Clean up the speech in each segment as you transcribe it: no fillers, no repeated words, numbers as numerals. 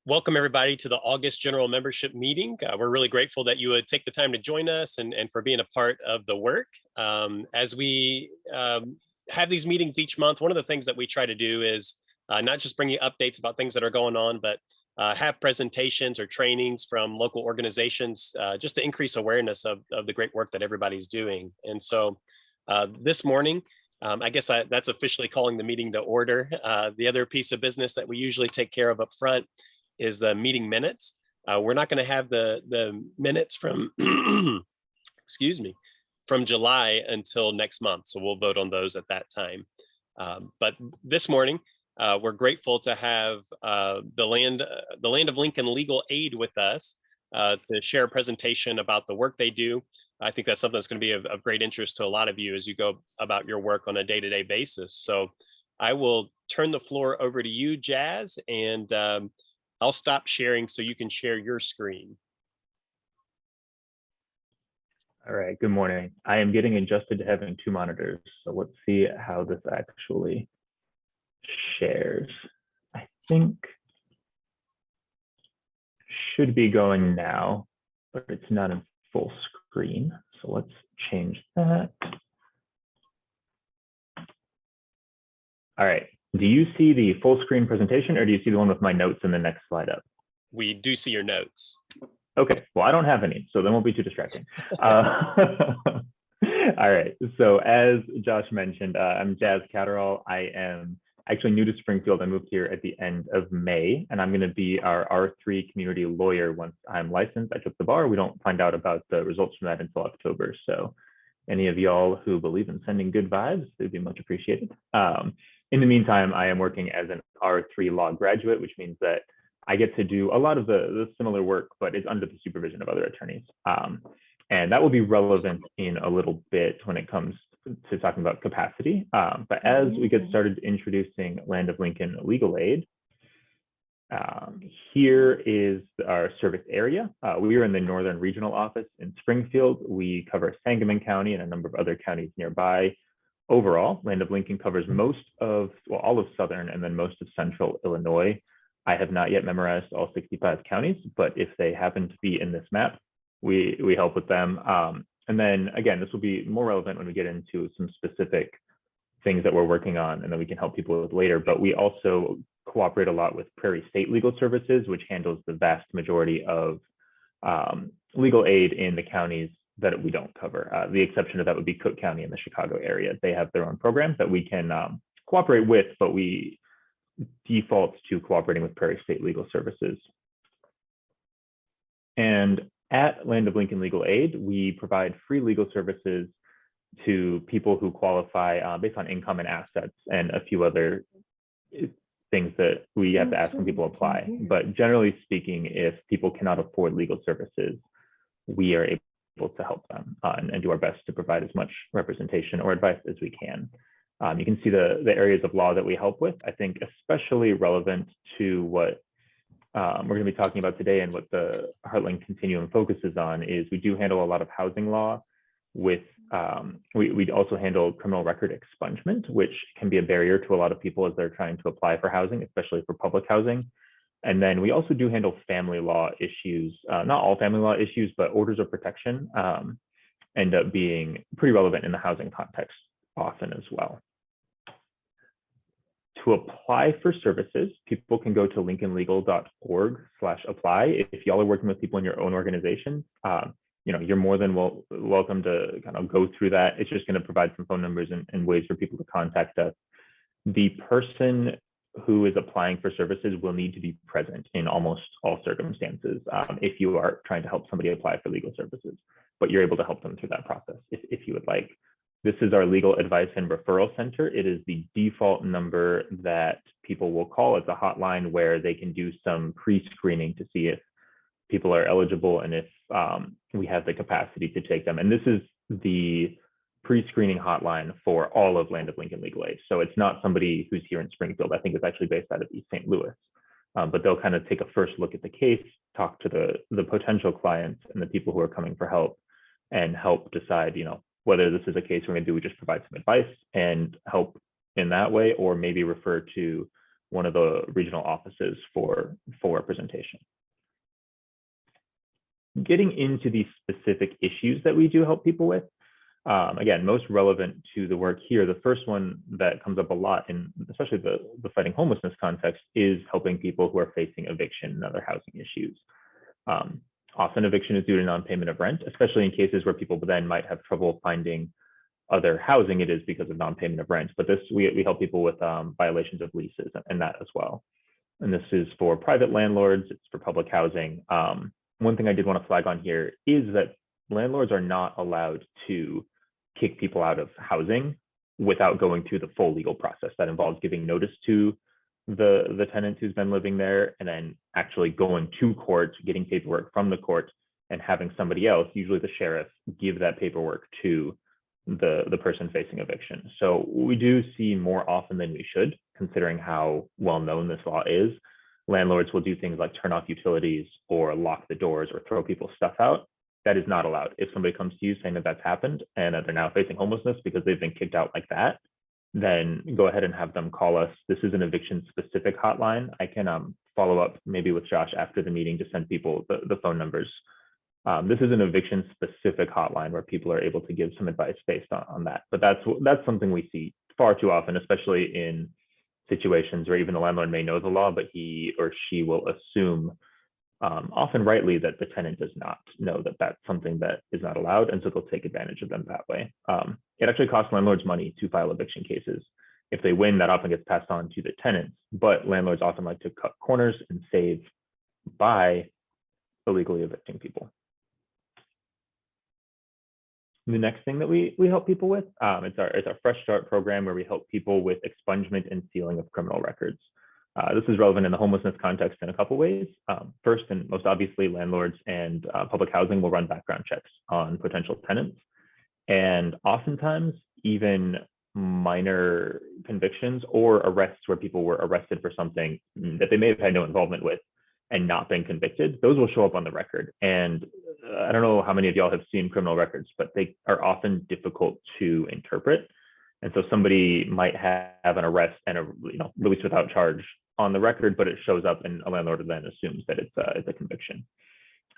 Welcome everybody to the August General Membership Meeting. We're really grateful that you would take the time to join us and for being a part of the work. As we have these meetings each month, one of the things that we try to do is not just bring you updates about things that are going on, but have presentations or trainings from local organizations just to increase awareness of the great work that everybody's doing. And so this morning, I guess that's officially calling the meeting to order. The other piece of business that we usually take care of up front is the meeting minutes. We're not going to have the minutes from, excuse me, from July until next month. So we'll vote on those at that time. But this morning, we're grateful to have the Land of Lincoln Legal Aid with us to share a presentation about the work they do. I think that's something that's going to be of great interest to a lot of you as you go about your work on a day-to-day basis. So I will turn the floor over to you, Jazz, and I'll stop sharing so you can share your screen. All right, good morning. I am getting adjusted to having two monitors, so let's see how this actually shares. I think should be going now, but it's not in full screen. So let's change that. All right. Do you see the full screen presentation or do you see the one with my notes in the next slide up? We do see your notes. Okay, well, I don't have any, so then won't be too distracting. All right, so as Josh mentioned, I'm Jazz Catterall. I am actually new to Springfield. I moved here at the end of May, and I'm gonna be our R3 community lawyer once I'm licensed. I took the bar. We don't find out about the results from that until October. So any of y'all who believe in sending good vibes, they'd be much appreciated. In the meantime, I am working as an R3 law graduate, which means that I get to do a lot of the similar work, but it's under the supervision of other attorneys. And that will be relevant in a little bit when it comes to talking about capacity. But as we get started introducing Land of Lincoln Legal Aid, here is our service area. We are in the Northern Regional Office in Springfield. We cover Sangamon County and a number of other counties nearby. Overall, Land of Lincoln covers most of, well, all of Southern and then most of Central Illinois. I have not yet memorized all 65 counties, but if they happen to be in this map, we help with them. And then again, this will be more relevant when we get into some specific things that we're working on and then we can help people with later. But we also cooperate a lot with Prairie State Legal Services, which handles the vast majority of legal aid in the counties that we don't cover. The exception to that would be Cook County in the Chicago area. They have their own programs that we can cooperate with, but we default to cooperating with Prairie State Legal Services. And at Land of Lincoln Legal Aid, we provide free legal services to people who qualify based on income and assets and a few other things that we have to ask when people apply. But generally speaking, if people cannot afford legal services, we are able to help them and do our best to provide as much representation or advice as we can. You can see the areas of law that we help with. I think especially relevant to what we're going to be talking about today and what the Heartland Continuum focuses on is we do handle a lot of housing law with, we also handle criminal record expungement, which can be a barrier to a lot of people as they're trying to apply for housing, especially for public housing. And then we also do handle family law issues, not all family law issues, but orders of protection end up being pretty relevant in the housing context often as well. To apply for services, people can go to lincolnlegal.org/apply. If y'all are working with people in your own organization, you're more than welcome to kind of go through that. It's just going to provide some phone numbers and ways for people to contact us. The person who is applying for services will need to be present in almost all circumstances if you are trying to help somebody apply for legal services, but you're able to help them through that process if you would like. This is our legal advice and referral center. It is the default number that people will call. It's a hotline where they can do some pre-screening to see if people are eligible and if we have the capacity to take them. And this is the pre-screening hotline for all of Land of Lincoln Legal Aid. So it's not somebody who's here in Springfield. I think it's actually based out of East St. Louis. But they'll kind of take a first look at the case, talk to the potential clients and the people who are coming for help and help decide, whether this is a case we're going to do, we just provide some advice and help in that way, or maybe refer to one of the regional offices for full representation. Getting into the specific issues that we do help people with, again, most relevant to the work here, the first one that comes up a lot in especially the fighting homelessness context is helping people who are facing eviction and other housing issues. Often eviction is due to non-payment of rent, especially in cases where people then might have trouble finding other housing. It is because of non-payment of rent, but this we help people with violations of leases and that as well. And this is for private landlords, it's for public housing. One thing I did want to flag on here is that landlords are not allowed to kick people out of housing without going through the full legal process. That involves giving notice to the tenant who's been living there, and then actually going to court, getting paperwork from the court, and having somebody else, usually the sheriff, give that paperwork to the person facing eviction. So we do see more often than we should, considering how well known this law is. Landlords will do things like turn off utilities or lock the doors or throw people's stuff out. That is not allowed. If somebody comes to you saying that that's happened and that they're now facing homelessness because they've been kicked out like that, then go ahead and have them call us. This is an eviction specific hotline. I can follow up maybe with Josh after the meeting to send people the phone numbers. This is an eviction specific hotline where people are able to give some advice based on that. But that's something we see far too often, especially in situations where even the landlord may know the law, but he or she will assume, often rightly, that the tenant does not know that that's something that is not allowed, and so they'll take advantage of them that way. It actually costs landlords money to file eviction cases. If they win, that often gets passed on to the tenants, but landlords often like to cut corners and save by illegally evicting people. The next thing that we help people with, it's our Fresh Start program, where we help people with expungement and sealing of criminal records. This is relevant in the homelessness context in a couple ways. First, and most obviously, landlords and public housing will run background checks on potential tenants. And oftentimes, even minor convictions or arrests where people were arrested for something that they may have had no involvement with and not been convicted, those will show up on the record. And I don't know how many of y'all have seen criminal records, but they are often difficult to interpret. And so somebody might have an arrest and a release without charge on the record, but it shows up and a landlord then assumes that it's a conviction.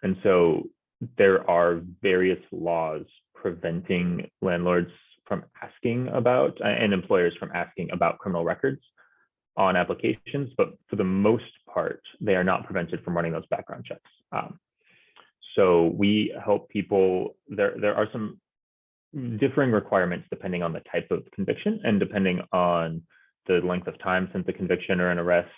And so there are various laws preventing landlords from asking about and employers from asking about criminal records on applications, but for the most part, they are not prevented from running those background checks. So we help people. There are some differing requirements depending on the type of conviction and depending on the length of time since the conviction or an arrest,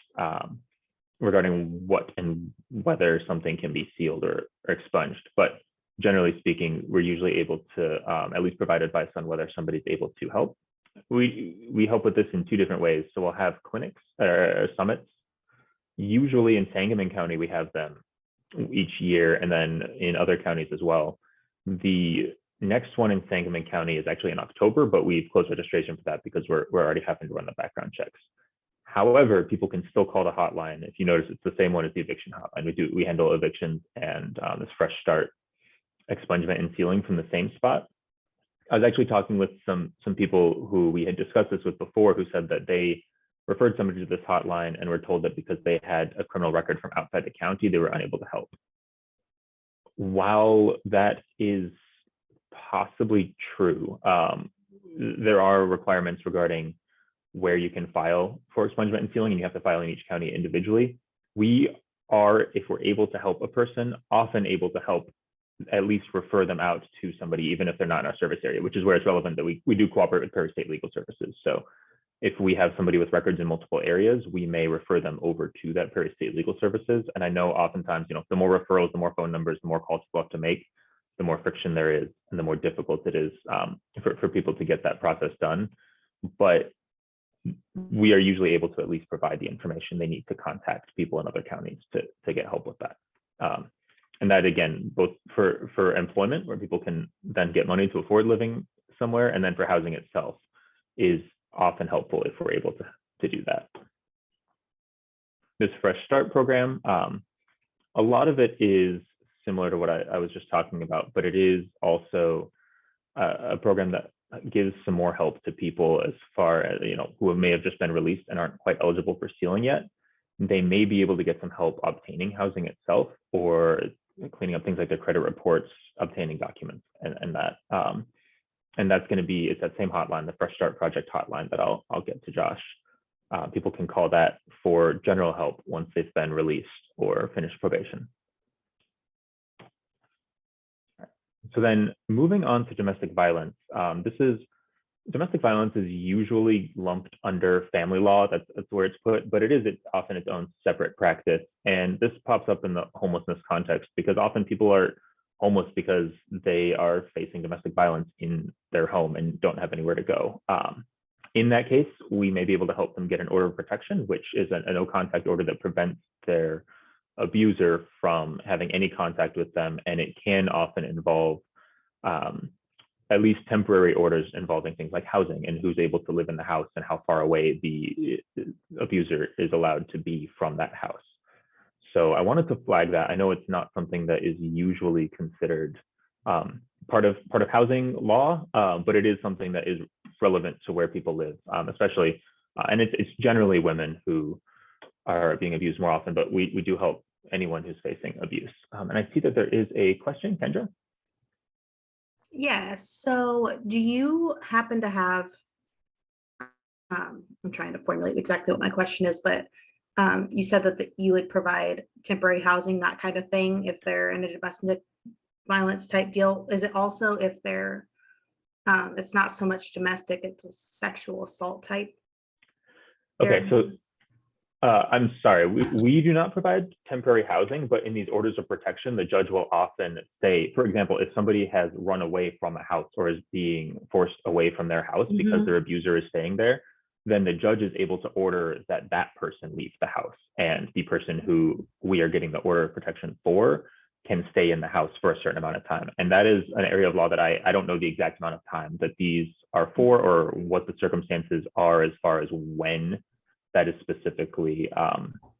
regarding what and whether something can be sealed or expunged. But generally speaking, we're usually able to at least provide advice on whether somebody's able to help. We help with this in two different ways. So we'll have clinics or summits. Usually in Sangamon County, we have them each year, and then in other counties as well. The next one in Sangamon County is actually in October, but we've closed registration for that because we're already having to run the background checks. However, people can still call the hotline. If you notice, it's the same one as the eviction hotline. We handle evictions and this Fresh Start expungement and sealing from the same spot. I was actually talking with some people who we had discussed this with before, who said that they referred somebody to this hotline and were told that because they had a criminal record from outside the county, they were unable to help. While that is possibly true, there are requirements regarding where you can file for expungement and sealing, and you have to file in each county individually. We are, if we're able to help a person, often able to help at least refer them out to somebody, even if they're not in our service area, which is where it's relevant that we do cooperate with Prairie State Legal Services. So if we have somebody with records in multiple areas, we may refer them over to that Prairie State Legal Services. And I know oftentimes, the more referrals, the more phone numbers, the more calls people have to make, the more friction there is, and the more difficult it is for people to get that process done. But we are usually able to at least provide the information they need to contact people in other counties to get help with that. And that, again, both for employment, where people can then get money to afford living somewhere, and then for housing itself, is often helpful if we're able to do that. This Fresh Start program, a lot of it is similar to what I was just talking about, but it is also a program that gives some more help to people as far as, who may have just been released and aren't quite eligible for sealing yet. They may be able to get some help obtaining housing itself, or cleaning up things like their credit reports, obtaining documents, and that. And that's going to be, it's that same hotline, the Fresh Start Project hotline that I'll get to Josh. People can call that for general help once they've been released or finished probation. So then moving on to domestic violence, domestic violence is usually lumped under family law. That's where it's put, but it's often its own separate practice. And this pops up in the homelessness context because often people are homeless because they are facing domestic violence in their home and don't have anywhere to go. In that case, we may be able to help them get an order of protection, which is a no contact order that prevents their abuser from having any contact with them. And it can often involve at least temporary orders involving things like housing and who's able to live in the house and how far away the abuser is allowed to be from that house. So I wanted to flag that. I know it's not something that is usually considered part of housing law, but it is something that is relevant to where people live, especially, and it's generally women who are being abused more often, but we do help anyone who's facing abuse. And I see that there is a question, Kendra. Yes. So do you happen to have, I'm trying to formulate exactly what my question is, but you said that you would provide temporary housing, that kind of thing, if they're in a domestic violence type deal. Is it also if they're, it's not so much domestic, it's a sexual assault type? Okay, so I'm sorry, we do not provide temporary housing, but in these orders of protection, the judge will often say, for example, if somebody has run away from a house or is being forced away from their house because their abuser is staying there, then the judge is able to order that that person leaves the house, and the person who we are getting the order of protection for can stay in the house for a certain amount of time. And that is an area of law that I don't know the exact amount of time that these are for or what the circumstances are as far as when that is specifically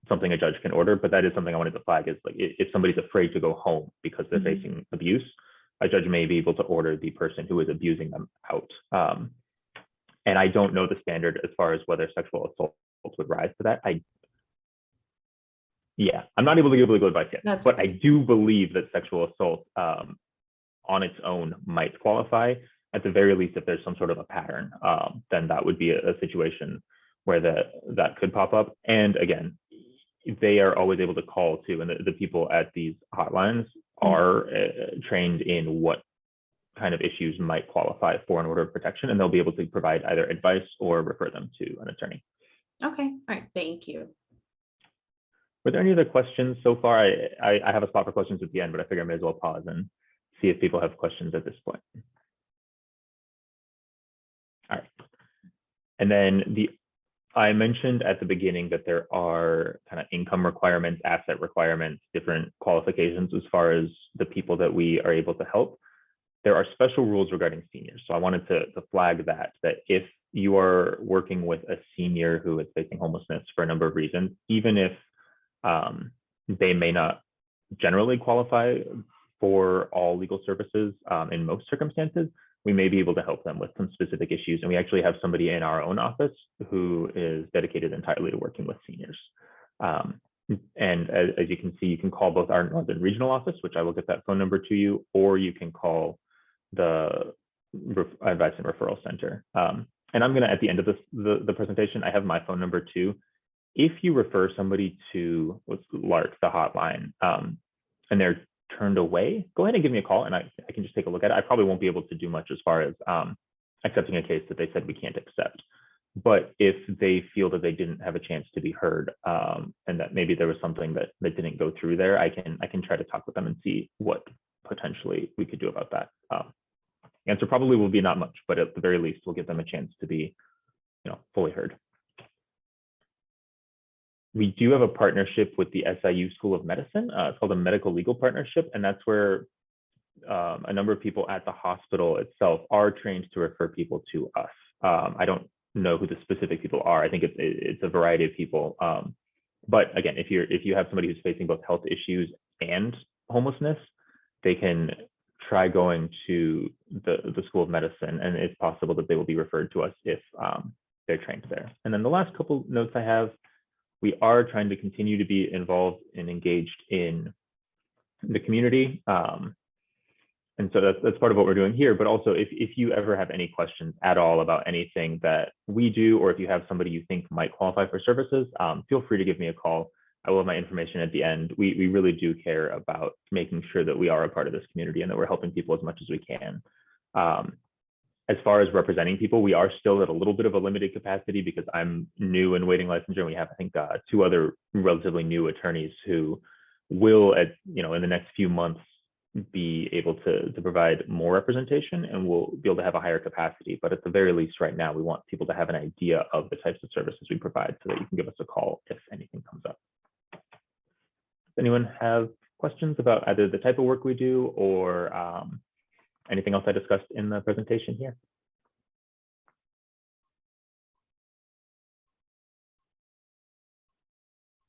something a judge can order, but that is something I wanted to flag is like if somebody's afraid to go home because they're facing abuse, a judge may be able to order the person who is abusing them out. And I don't know the standard as far as whether sexual assault would rise to that. I'm not able to give legal advice yet, but I do believe that sexual assault on its own might qualify. At the very least, if there's some sort of a pattern, then that would be a situation where that could pop up. And again, they are always able to call too, and the people at these hotlines are trained in what kind of issues might qualify for an order of protection, and they'll be able to provide either advice or refer them to an attorney. Okay, all right, thank you. Were there any other questions so far? I have a spot for questions at the end, but I figure I may as well pause and see if people have questions at this point. All right. And then I mentioned at the beginning that there are kind of income requirements, asset requirements, different qualifications as far as the people that we are able to help. There are special rules regarding seniors. So I wanted to flag that if you are working with a senior who is facing homelessness for a number of reasons, even if they may not generally qualify for all legal services in most circumstances, we may be able to help them with some specific issues. And we actually have somebody in our own office who is dedicated entirely to working with seniors. And as you can see, you can call both our Northern Regional Office, which I will get that phone number to you, or you can call the Advice and Referral Center. And I'm gonna, at the end of the presentation, I have my phone number too. If you refer somebody to LARC, the hotline, and they're turned away, go ahead and give me a call and I can just take a look at it. I probably won't be able to do much as far as accepting a case that they said we can't accept. But if they feel that they didn't have a chance to be heard and that maybe there was something that didn't go through there, I can try to talk with them and see what potentially we could do about that. Answer probably will be not much, but at the very least, we'll give them a chance to be, fully heard. We do have a partnership with the SIU School of Medicine. It's called a Medical Legal Partnership, and that's where a number of people at the hospital itself are trained to refer people to us. I don't know who the specific people are. I think it's a variety of people. But again, if you have somebody who's facing both health issues and homelessness, they can try going to the School of Medicine, and it's possible that they will be referred to us if they're trained there. And then the last couple notes I have, we are trying to continue to be involved and engaged in the community. And so that's part of what we're doing here. But also, if you ever have any questions at all about anything that we do, or if you have somebody you think might qualify for services, feel free to give me a call. I will have my information at the end. We really do care about making sure that we are a part of this community and that we're helping people as much as we can. As far as representing people, we are still at a little bit of a limited capacity because I'm new in waiting licensure. And we have, I think, 2 other relatively new attorneys who will, in the next few months, be able to provide more representation, and we'll be able to have a higher capacity. But at the very least, right now, we want people to have an idea of the types of services we provide so that you can give us a call if anything comes up. Does anyone have questions about either the type of work we do or anything else I discussed in the presentation here?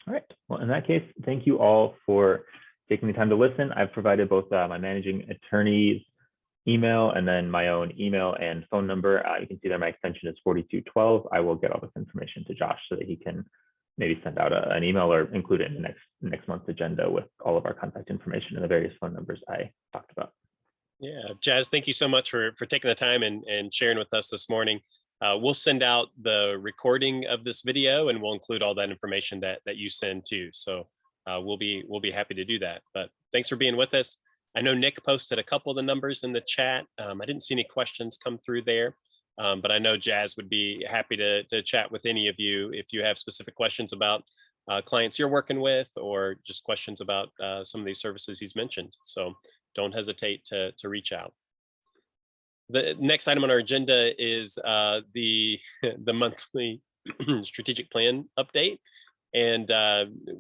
All right, well, in that case, thank you all for taking the time to listen. I've provided both my managing attorney's email and then my own email and phone number. You can see that my extension is 4212. I will get all this information to Josh so that he can maybe send out an email or include it in the next month's agenda with all of our contact information and the various phone numbers I talked about. Yeah, Jazz, thank you so much for taking the time and sharing with us this morning. We'll send out the recording of this video, and we'll include all that information that you send too. So we'll be happy to do that. But thanks for being with us. I know Nick posted a couple of the numbers in the chat. I didn't see any questions come through there, but I know Jazz would be happy to chat with any of you if you have specific questions about clients you're working with, or just questions about some of these services he's mentioned. So don't hesitate to reach out. The next item on our agenda is the monthly strategic plan update. And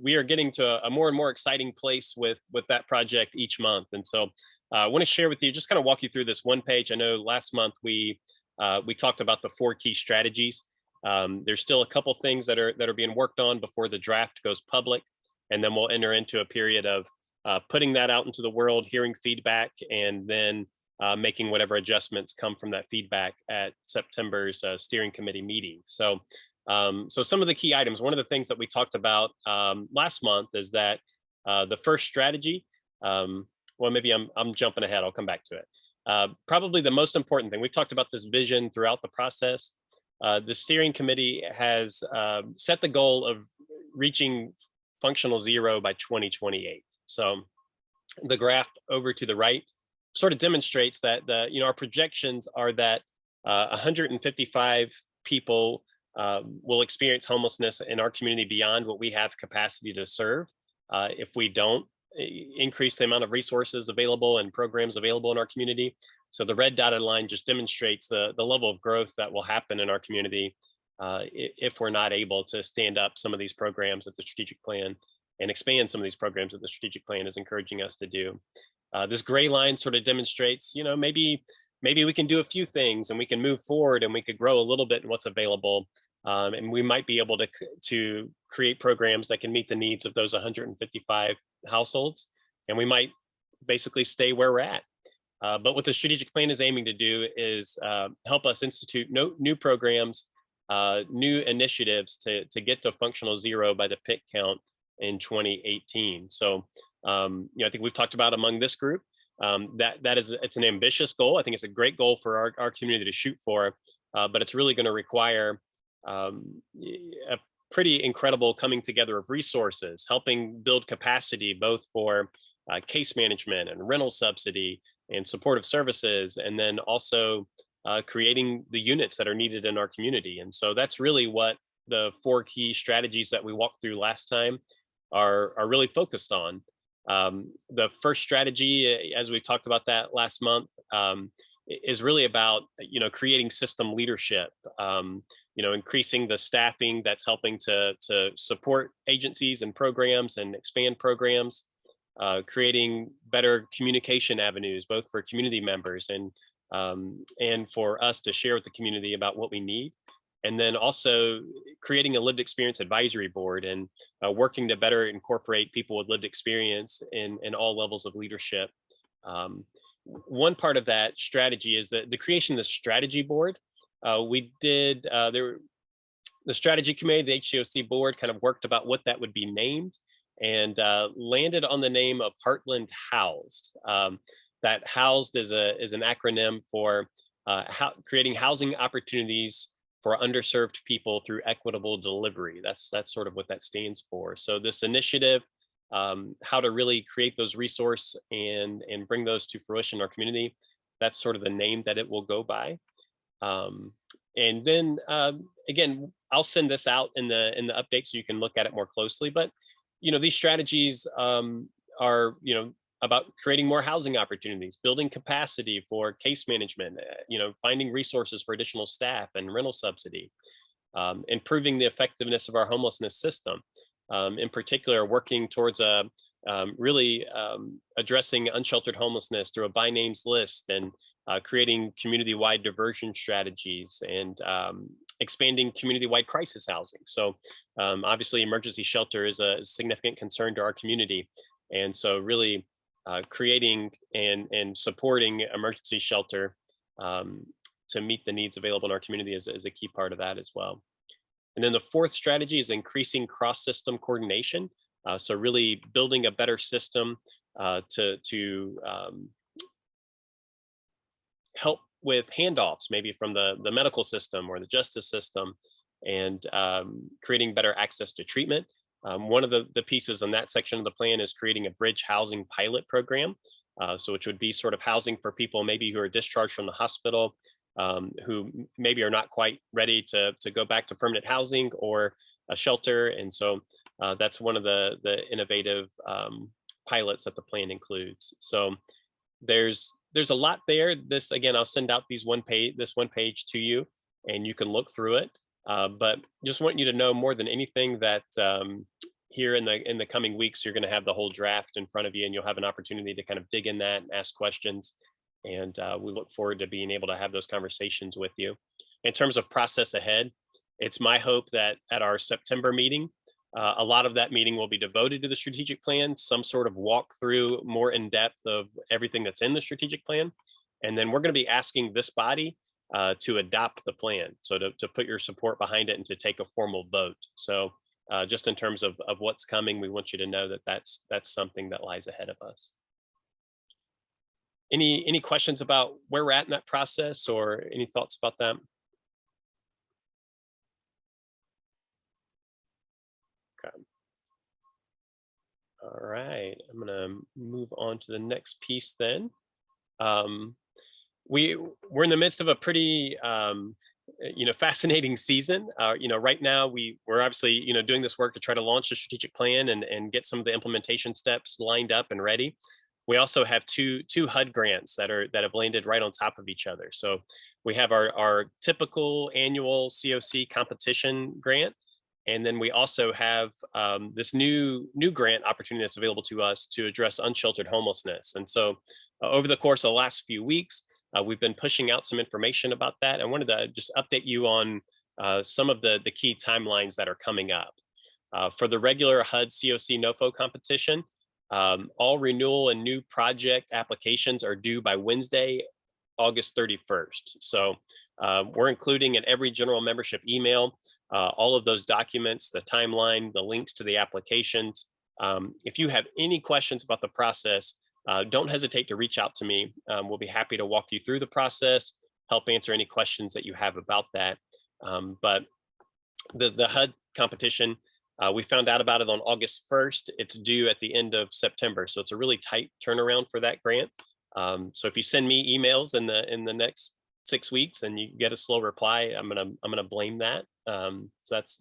we are getting to a more and more exciting place with that project each month. And so I want to share with you, just kind of walk you through this one page. I know last month we talked about the 4 key strategies. There's still a couple things that are being worked on before the draft goes public. And then we'll enter into a period of putting that out into the world, hearing feedback, and then making whatever adjustments come from that feedback at September's steering committee meeting. So some of the key items, one of the things that we talked about last month is that the first strategy, well, maybe I'm jumping ahead, I'll come back to it. Probably the most important thing, we talked about this vision throughout the process. The steering committee has set the goal of reaching functional zero by 2028. So the graph over to the right sort of demonstrates that our projections are that 155 people will experience homelessness in our community beyond what we have capacity to serve if we don't increase the amount of resources available and programs available in our community. So the red dotted line just demonstrates the level of growth that will happen in our community if we're not able to stand up some of these programs that the strategic plan and expand some of these programs that the strategic plan is encouraging us to do. This gray line sort of demonstrates, maybe we can do a few things and we can move forward and we could grow a little bit in what's available. And we might be able to create programs that can meet the needs of those 155 households. And we might basically stay where we're at. But what the strategic plan is aiming to do is help us institute new programs, new initiatives to get to functional zero by the PIC count in 2018. So, I think we've talked about among this group, it's an ambitious goal. I think it's a great goal for our community to shoot for, but it's really going to require a pretty incredible coming together of resources, helping build capacity both for case management and rental subsidy and supportive services, and then also creating the units that are needed in our community. And so that's really what the 4 key strategies that we walked through last time are really focused on. The first strategy, as we talked about that last month, is really about creating system leadership, increasing the staffing that's helping to support agencies and programs and expand programs, creating better communication avenues both for community members and for us to share with the community about what we need. And then also creating a lived experience advisory board and working to better incorporate people with lived experience in all levels of leadership. one part of that strategy is the creation of the strategy board. We did, the strategy committee, the HCOC board kind of worked about what that would be named, and landed on the name of Heartland Housed. That housed is an acronym for creating housing opportunities for underserved people through equitable delivery. That's sort of what that stands for. So this initiative, how to really create those resources and bring those to fruition in our community, that's sort of the name that it will go by. And then again, I'll send this out in the update so you can look at it more closely. But these strategies are about creating more housing opportunities, building capacity for case management, finding resources for additional staff and rental subsidy, improving the effectiveness of our homelessness system. In particular, working towards really addressing unsheltered homelessness through a by names list, and creating community-wide diversion strategies, and expanding community-wide crisis housing. So obviously emergency shelter is a significant concern to our community. And so really creating and supporting emergency shelter to meet the needs available in our community is a key part of that as well. And then the fourth strategy is increasing cross-system coordination. So really building a better system to help with handoffs, maybe from the medical system or the justice system, and creating better access to treatment. One of the pieces in that section of the plan is creating a bridge housing pilot program, so which would be sort of housing for people maybe who are discharged from the hospital, who maybe are not quite ready to go back to permanent housing or a shelter. And so that's one of the innovative pilots that the plan includes. So there's a lot there. This, again, I'll send out this one page to you, and you can look through it. But just want you to know more than anything that here in the coming weeks, you're going to have the whole draft in front of you, and you'll have an opportunity to kind of dig in that and ask questions. And we look forward to being able to have those conversations with you. In terms of process ahead, it's my hope that at our September meeting, a lot of that meeting will be devoted to the strategic plan, some sort of walkthrough more in depth of everything that's in the strategic plan. And then we're going to be asking this body to adopt the plan. So to put your support behind it and to take a formal vote. So just in terms of what's coming, we want you to know that that's something that lies ahead of us. Any questions about where we're at in that process, or any thoughts about that? Okay. All right, I'm gonna move on to the next piece then. We're in the midst of a pretty fascinating season. Right now we're obviously doing this work to try to launch a strategic plan and get some of the implementation steps lined up and ready. We also have two HUD grants that have landed right on top of each other. So we have our typical annual COC competition grant, and then we also have this new grant opportunity that's available to us to address unsheltered homelessness. And so over the course of the last few weeks, we've been pushing out some information about that. I wanted to just update you on some of the key timelines that are coming up. For the regular HUD COC NOFO competition, all renewal and new project applications are due by Wednesday, August 31st. So we're including in every general membership email all of those documents, the timeline, the links to the applications. If you have any questions about the process, don't hesitate to reach out to me. We'll be happy to walk you through the process, help answer any questions that you have about that. But the HUD competition, we found out about it on August 1st. It's due at the end of September. So it's a really tight turnaround for that grant. So if you send me emails in the next 6 weeks and you get a slow reply, I'm gonna blame that. So that's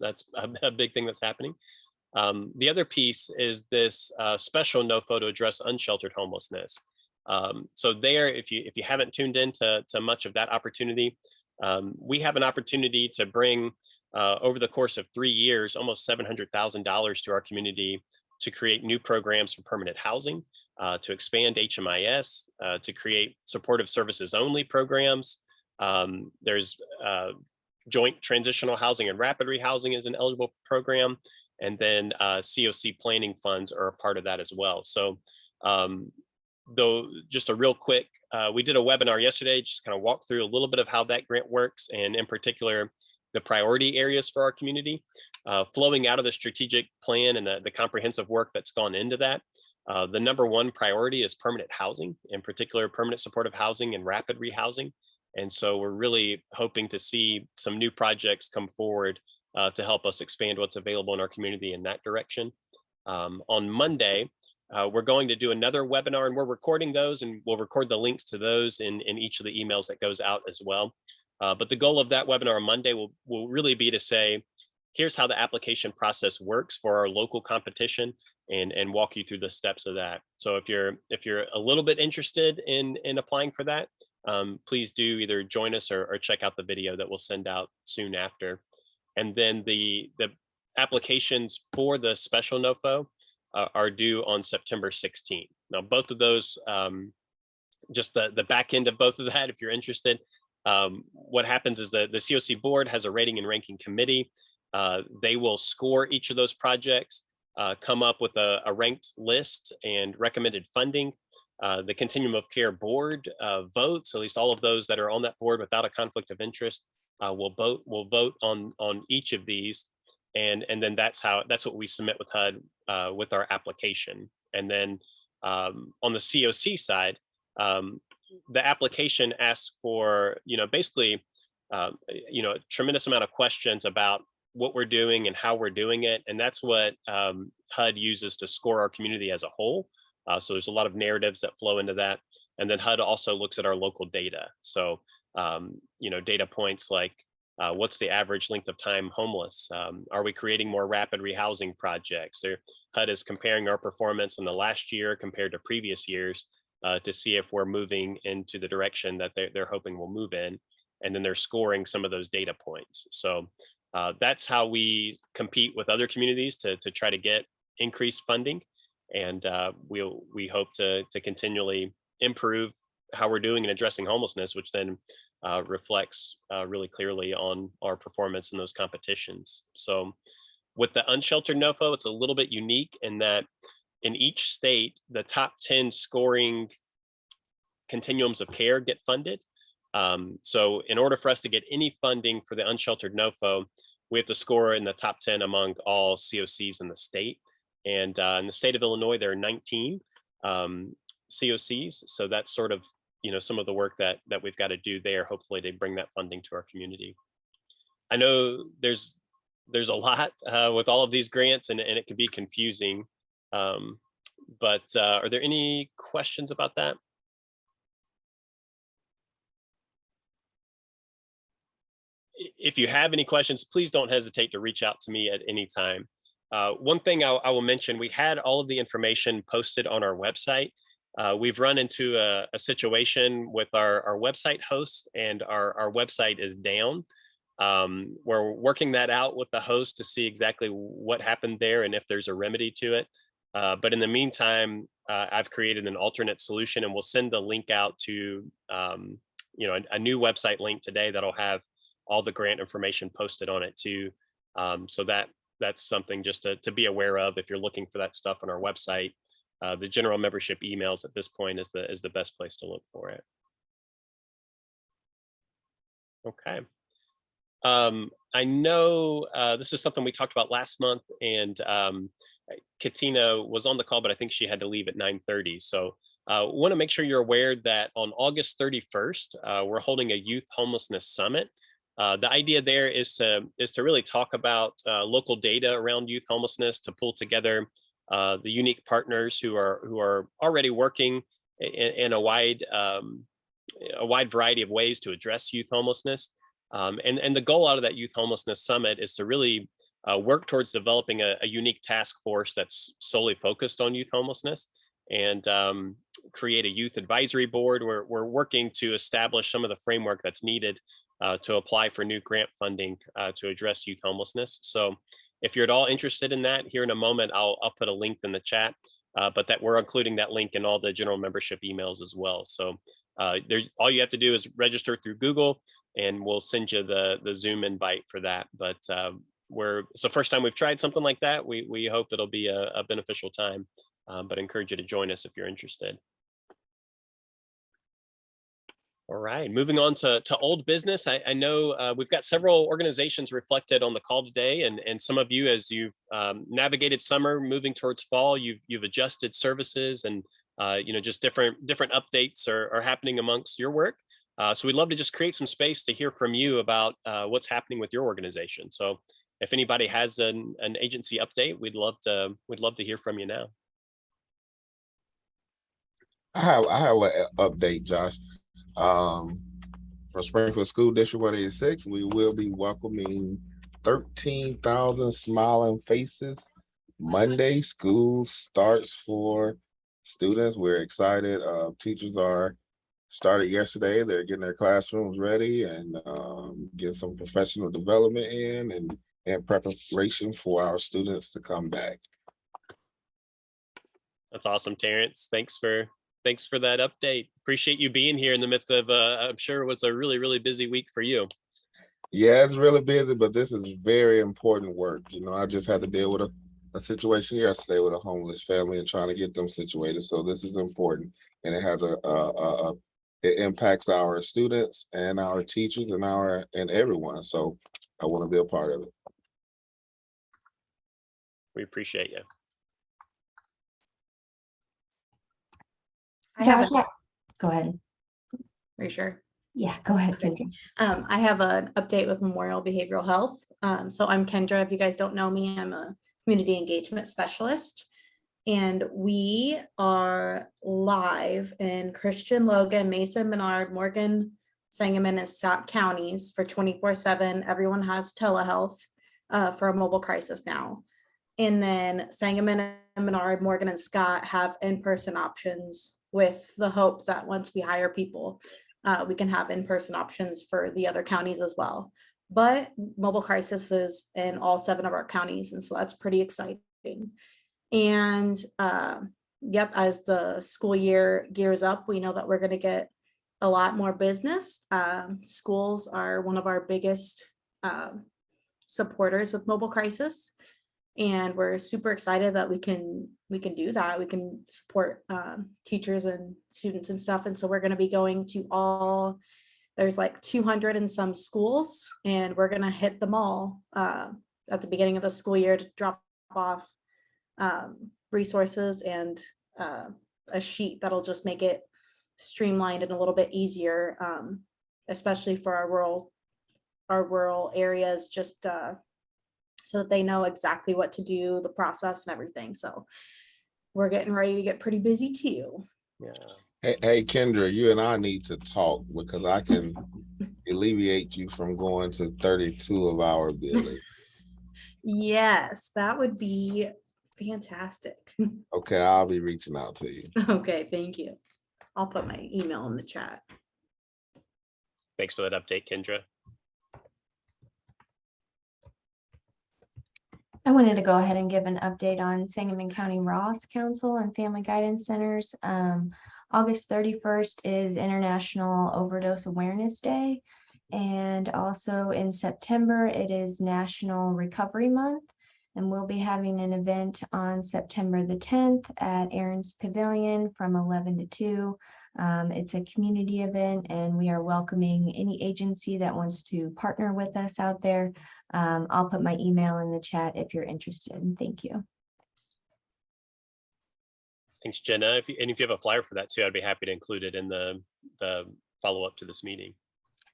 a big thing that's happening. The other piece is this special NOFO to address unsheltered homelessness. So there, if you haven't tuned into much of that opportunity, we have an opportunity to bring over the course of 3 years, almost $700,000 to our community to create new programs for permanent housing, to expand HMIS, to create supportive services only programs. There's joint transitional housing and rapid rehousing is an eligible program. And then COC planning funds are a part of that as well. So though, just a real quick, we did a webinar yesterday, just kind of walk through a little bit of how that grant works, and in particular, the priority areas for our community. Flowing out of the strategic plan and the comprehensive work that's gone into that, the number one priority is permanent housing, in particular, permanent supportive housing and rapid rehousing. And so we're really hoping to see some new projects come forward to help us expand what's available in our community in that direction. On Monday, we're going to do another webinar, and we're recording those, and we'll record the links to those in each of the emails that goes out as well. But the goal of that webinar on Monday will really be to say, here's how the application process works for our local competition, and walk you through the steps of that. So if you're a little bit interested in applying for that, please do either join us or check out the video that we'll send out soon after. And then the applications for the special NOFO are due on September 16th. Now, both of those, just the back end of both of that, if you're interested, what happens is that the COC board has a rating and ranking committee. They will score each of those projects, come up with a ranked list and recommended funding. The Continuum of Care board votes, at least all of those that are on that board without a conflict of interest will vote on each of these. And then that's what we submit with HUD with our application. And then on the COC side, the application asks for, basically, a tremendous amount of questions about what we're doing and how we're doing it. And that's what HUD uses to score our community as a whole. So there's a lot of narratives that flow into that. And then HUD also looks at our local data. So, data points like, what's the average length of time homeless? Are we creating more rapid rehousing projects? HUD is comparing our performance in the last year compared to previous years to see if we're moving into the direction that they're hoping we'll move in. And then they're scoring some of those data points. So that's how we compete with other communities to try to get increased funding. And we hope to continually improve how we're doing in addressing homelessness, which then reflects really clearly on our performance in those competitions. So with the unsheltered NOFO, it's a little bit unique in that in each state, the top 10 scoring continuums of care get funded. So in order for us to get any funding for the unsheltered NOFO, we have to score in the top 10 among all COCs in the state. And in the state of Illinois, there are 19 COCs. So that's sort of, some of the work that we've got to do there, hopefully to bring that funding to our community. I know there's a lot with all of these grants, and it can be confusing. But are there any questions about that? If you have any questions, please don't hesitate to reach out to me at any time. One thing I will mention, we had all of the information posted on our website. We've run into a situation with our website host, and our website is down. We're working that out with the host to see exactly what happened there and if there's a remedy to it. But in the meantime, I've created an alternate solution, and we'll send the link out to a new website link today that'll have all the grant information posted on it too. So that's something just to be aware of if you're looking for that stuff on our website. The general membership emails at this point is the best place to look for it. Okay. I know this is something we talked about last month, and Katina was on the call, but I think she had to leave at 9:30. So want to make sure you're aware that on August 31st, we're holding a youth homelessness summit. The idea there is to really talk about local data around youth homelessness, to pull together the unique partners who are already working in a wide variety of ways to address youth homelessness. And the goal out of that youth homelessness summit is to really work towards developing a unique task force that's solely focused on youth homelessness, and create a youth advisory board. We're working to establish some of the framework that's needed to apply for new grant funding to address youth homelessness. So if you're at all interested in that, here in a moment, I'll put a link in the chat, but that we're including that link in all the general membership emails as well. So all you have to do is register through Google, and we'll send you the Zoom invite for that. But it's the first time we've tried something like that. We hope it'll be a beneficial time, but I encourage you to join us if you're interested. All right, moving on to old business. I know we've got several organizations reflected on the call today, and some of you, as you've navigated summer, moving towards fall, you've adjusted services, and just different updates are happening amongst your work. So we'd love to just create some space to hear from you about what's happening with your organization. So if anybody has an agency update, we'd love to hear from you now. I have an update, Josh. For Springfield School District 186, we will be welcoming 13,000 smiling faces. Monday, school starts for students. We're excited. Teachers are started yesterday. They're getting their classrooms ready and getting some professional development in and preparation for our students to come back. That's awesome, Terrence. Thanks for that update. Appreciate you being here in the midst of I'm sure it was a really, really busy week for you. Yeah, it's really busy, but this is very important work. I just had to deal with a situation yesterday with a homeless family and trying to get them situated. So this is important, and it has it impacts our students and our teachers and everyone. So I want to be a part of it. We appreciate you. I have Josh, go ahead. Are you sure? Yeah, go ahead, Okay. Kendra. I have an update with Memorial Behavioral Health. So I'm Kendra. If you guys don't know me, I'm a community engagement specialist. And we are live in Christian, Logan, Mason, Menard, Morgan, Sangamon, and Scott counties for 24/7. Everyone has telehealth for a mobile crisis now. And then Sangamon and Menard, Morgan, and Scott have in-person options, with the hope that once we hire people, we can have in-person options for the other counties as well. But mobile crisis is in all 7 of our counties, and so that's pretty exciting. And yep, as the school year gears up, we know that we're going to get a lot more business. Schools are one of our biggest supporters with mobile crisis, and we're super excited that we can do that. We can support teachers and students and stuff. And so we're going to be going to there's like 200 and some schools, and we're going to hit them all at the beginning of the school year to drop off resources and a sheet that'll just make it streamlined and a little bit easier, especially for our rural areas, just so that they know exactly what to do, the process and everything. So we're getting ready to get pretty busy too. Yeah. Hey, Kendra, you and I need to talk because I can alleviate you from going to 32 of our buildings. Yes, that would be fantastic. Okay, I'll be reaching out to you. Okay, thank you. I'll put my email in the chat. Thanks for that update, Kendra. I wanted to go ahead and give an update on Sangamon County Ross Council and Family Guidance Centers. August 31st is International Overdose Awareness Day. And also in September, it is National Recovery Month. And we'll be having an event on September the 10th at Aaron's Pavilion from 11 to 2. It's a community event, and we are welcoming any agency that wants to partner with us out there. I'll put my email in the chat if you're interested. Thank you. Thanks, Jenna. If you have a flyer for that too, I'd be happy to include it in the follow-up to this meeting.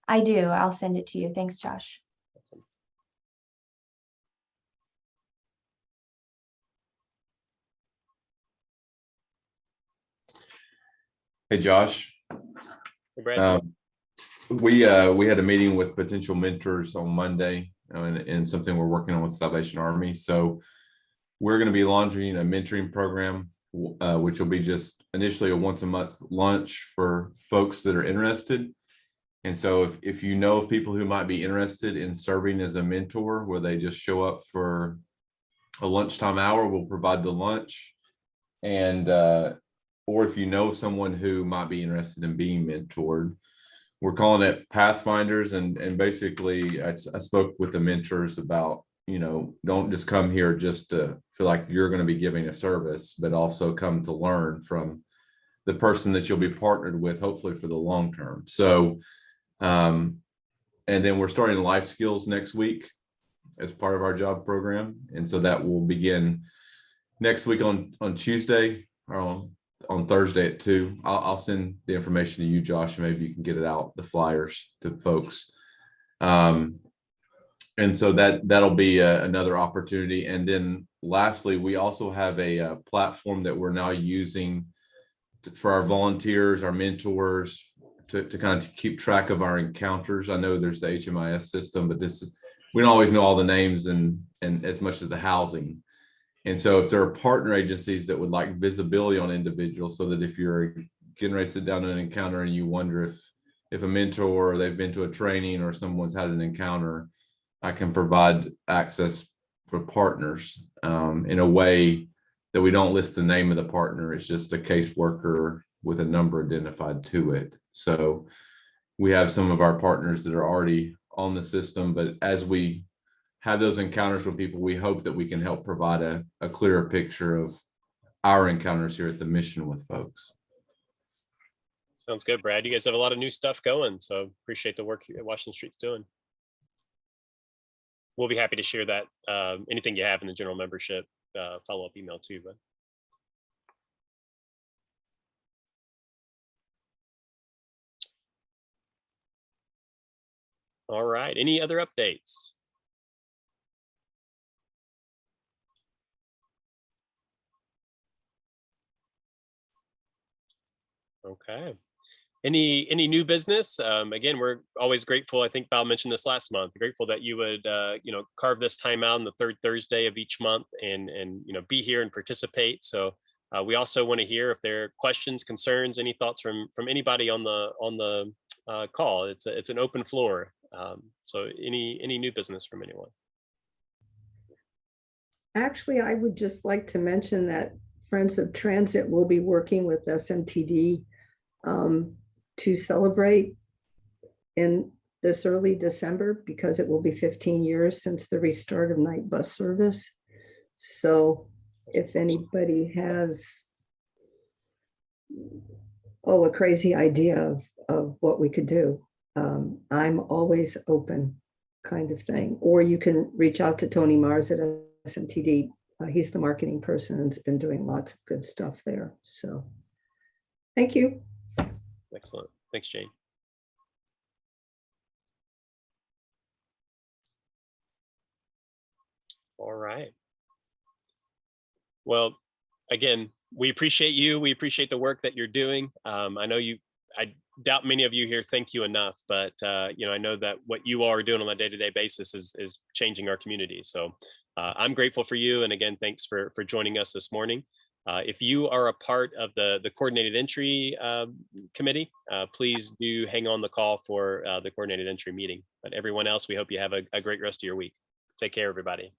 I do. I'll send it to you. Thanks, Josh. Awesome. Hey, Josh. Hey, Brad. We had a meeting with potential mentors on Monday, and something we're working on with Salvation Army. So we're going to be launching a mentoring program, which will be just initially a once a month lunch for folks that are interested. And so if you know of people who might be interested in serving as a mentor, where they just show up for a lunchtime hour, we'll provide the lunch. And or if you know someone who might be interested in being mentored, we're calling it Pathfinders. And basically I spoke with the mentors about, don't just come here just to feel like you're going to be giving a service, but also come to learn from the person that you'll be partnered with, hopefully for the long term. So, and then we're starting life skills next week as part of our job program. And so that will begin next week on Tuesday or on Thursday at 2. I'll send the information to you, Josh, and maybe you can get it out, the flyers to folks. And so that'll be another opportunity. And then lastly, we also have a platform that we're now using for our volunteers, our mentors, to kind of keep track of our encounters. I know there's the HMIS system, but we don't always know all the names and as much as the housing. And so if there are partner agencies that would like visibility on individuals, so that if you're getting ready to sit down in an encounter and you wonder if a mentor or they've been to a training or someone's had an encounter, I can provide access for partners in a way that we don't list the name of the partner. It's just a caseworker with a number identified to it. So we have some of our partners that are already on the system, but as we have those encounters with people, we hope that we can help provide a clearer picture of our encounters here at the mission with folks. Sounds good, Brad. You guys have a lot of new stuff going, so appreciate the work Washington Street's doing. We'll be happy to share that, anything you have in the general membership follow-up email too. But all right, any other updates? Okay. Any new business? Again, we're always grateful. I think Val mentioned this last month. Grateful that you would, carve this time out on the third Thursday of each month and be here and participate. So we also want to hear if there are questions, concerns, any thoughts from anybody on the call. It's an open floor. So any new business from anyone? Actually, I would just like to mention that Friends of Transit will be working with SMTD to celebrate in this early December, because it will be 15 years since the restart of night bus service. So if anybody has a crazy idea of what we could do, I'm always open, kind of thing. Or you can reach out to Tony Mars at SMTD. He's the marketing person and has been doing lots of good stuff there. So thank you. Excellent. Thanks, Jane. All right. Well, again, we appreciate you. We appreciate the work that you're doing. I know I doubt many of you here thank you enough, but I know that what you all are doing on a day-to-day basis is changing our community. So I'm grateful for you. And again, thanks for joining us this morning. If you are a part of the coordinated entry committee, please do hang on the call for the coordinated entry meeting. But everyone else, we hope you have a great rest of your week. Take care, everybody.